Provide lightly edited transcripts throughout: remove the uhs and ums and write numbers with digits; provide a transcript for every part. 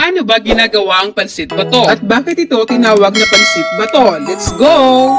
Paano ba ginagawa ang pansit bato? At bakit ito tinawag na pansit bato? Let's go!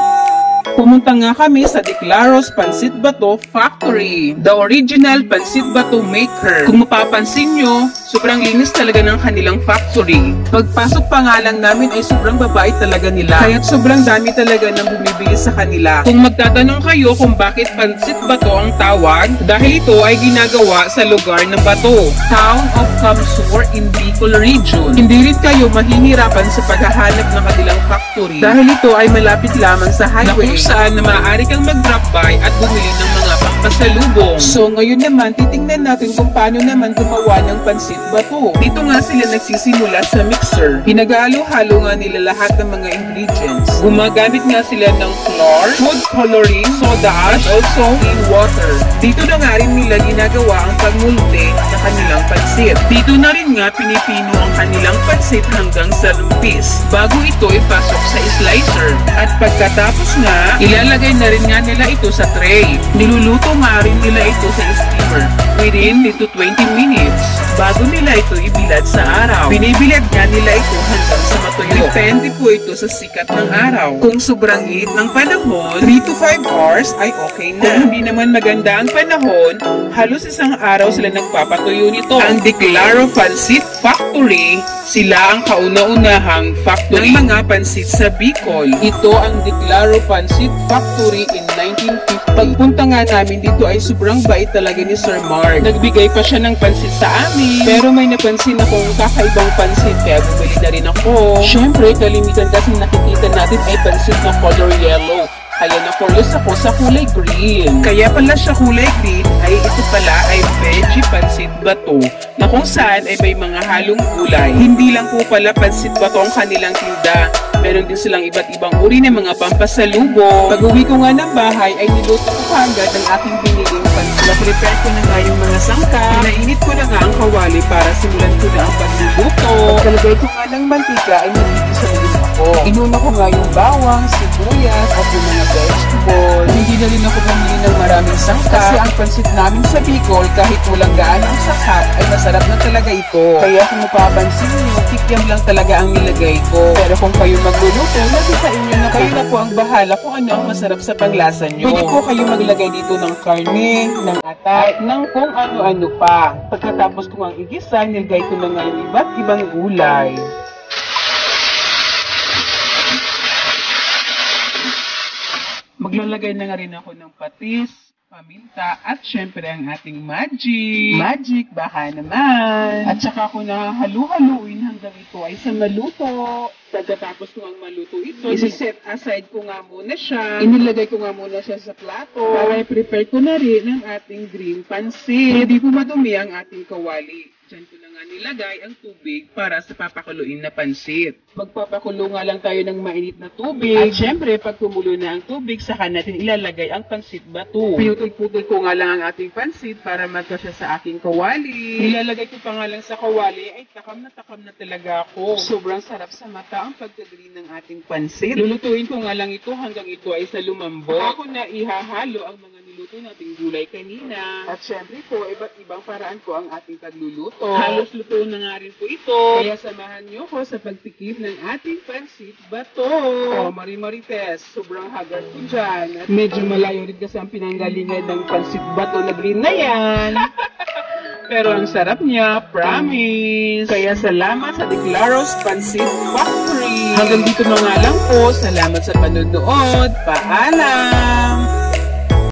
Pumunta nga kami sa Declaros Pansit Bato Factory, the original pansit bato maker. Kung mapapansin nyo, sobrang linis talaga ng kanilang factory. Pagpasok pa nga lang namin ay sobrang babait talaga nila, kaya't sobrang dami talaga ng bumibili sa kanila. Kung magtatanong kayo kung bakit pansit bato ang tawag, dahil ito ay ginagawa sa lugar ng Bato, Town of Camsur in Bicol Region. Hindi rin kayo mahihirapan sa paghahanap ng kanilang factory, dahil ito ay malapit lamang sa highway, saan na maaari kang mag-drop by at bumili ng mga pampasalubong. So ngayon naman, titingnan natin kung paano naman gumawa ng pansit bato. Dito nga sila nagsisimula sa mixer. Pinag-halo-halo nga nila lahat ng mga ingredients. Gumagamit nga sila ng flour, food coloring, soda ash, also clean water. Dito na nga rin nila ginagawa ang pagmulde ng kanilang pansit. Dito na rin nga pinipino ang kanilang pansit hanggang sa lumpis, bago ito ipasok sa slicer. At pagkatapos nga, ilalagay na rin nga nila ito sa tray. Niluluto nga rin nila ito sa steamer within 10 to 20 minutes bago nila ito ibilad sa araw. Binibilad nga nila ito hanggang sa matuyo. Depende po ito sa sikat ng araw. Kung sobrang init ng panahon, 3 to 5 hours ay okay na. Kung hindi naman maganda ang panahon, halos isang araw sila nagpapatuyo nito. Ang Declaro Pansit Factory, sila ang kauna-unahang factory ng mga pansit sa Bicol. Ito ang Declaro Pansit Factory in 1950. Pagpunta nga namin dito ay sobrang bait talaga ni Sir Mark. Nagbigay pa siya ng pansit sa amin. Pero may napansin akong kakaibang pansit, kaya bumili na rin ako. Siyempre, kalimitan kasi nakikita natin ay pansit na color yellow. Kaya na-curious ako sa kulay green. Kaya pala siya kulay green ay ito pala ay veggie pansit bato, na kung saan ay may mga halong gulay. Hindi lang po pala pansit bato ang kanilang tinda. Meron din silang iba't ibang uri ng mga pampasalubong. Pag-uwi ko nga ng bahay ay niluto ko agad ang aking biniling pansit. Na-prepare ko na nga yung mga sangkap. Pinainit ko na nga ang kawali para simulan ko na ang pagluluto. Pagkalagay ko nga ng mantika ay nagigisa na din ako. Inuna ko nga yung bawang, sibuyas, at yung mga vegetable. Hindi na rin ako bumili ng maraming sangkap kasi ang pansit namin sa Bicol, kahit walang gaanong sangkap, ay masarap na talaga ito. Kaya kung mapapansin nyo, kikiam lang talaga ang nilagay ko. Pero kung kayo magluluto, lagi sa inyo na kayo na po ang bahala kung ano ang masarap sa panglasa nyo. Pwede po kayo maglagay dito ng karne, ng atay, ng kung ano-ano pa. Pagkatapos kong ang igisa, nilagay ko na nga yung iba't ibang gulay. Maglalagay na nga rin ako ng patis, paminta, at syempre ang ating magic. Magic, baka naman. At saka ko na halu-haluin hanggang ito ay sa maluto. Pagkatapos ko ang maluto ito, isi-set aside ko nga muna siya. Inilagay ko nga muna siya sa plato para i-prepare ko na rin ang ating green pansit. Hindi po madumi ang ating kawali. Diyan ko na nga nilagay ang tubig para sa papakuluin na pansit. Magpapakulo nga lang tayo ng mainit na tubig. At syempre, pag kumulo na ang tubig, saka natin ilalagay ang pansit bato. Pinutol-putol ko nga lang ang ating pansit para magkasya sa aking kawali. Nilalagay ko pa nga lang sa kawali, ay takam na talaga ako. Sobrang sarap sa mata ang pagka-green ng ating pansit. Lulutuin ko nga lang ito hanggang ito ay sa lumambot. Ako na ihahalo ang mga niluto nating gulay kanina. At syempre po, iba't ibang paraan ko ang ating pagluluto. Halos luto na nga rin po ito. Kaya samahan niyo ko sa pagtikim ng ating pansit bato. Oh, Marites, sobrang haggard ko dyan. At medyo malayo rin kasi ang pinanggalingan ng pansit bato na green na yan. Pero ang sarap niya, promise. Kaya salamat sa Declaros Pansit Factory. Hanggang dito na nga lang po. Salamat sa panonood. Paalam!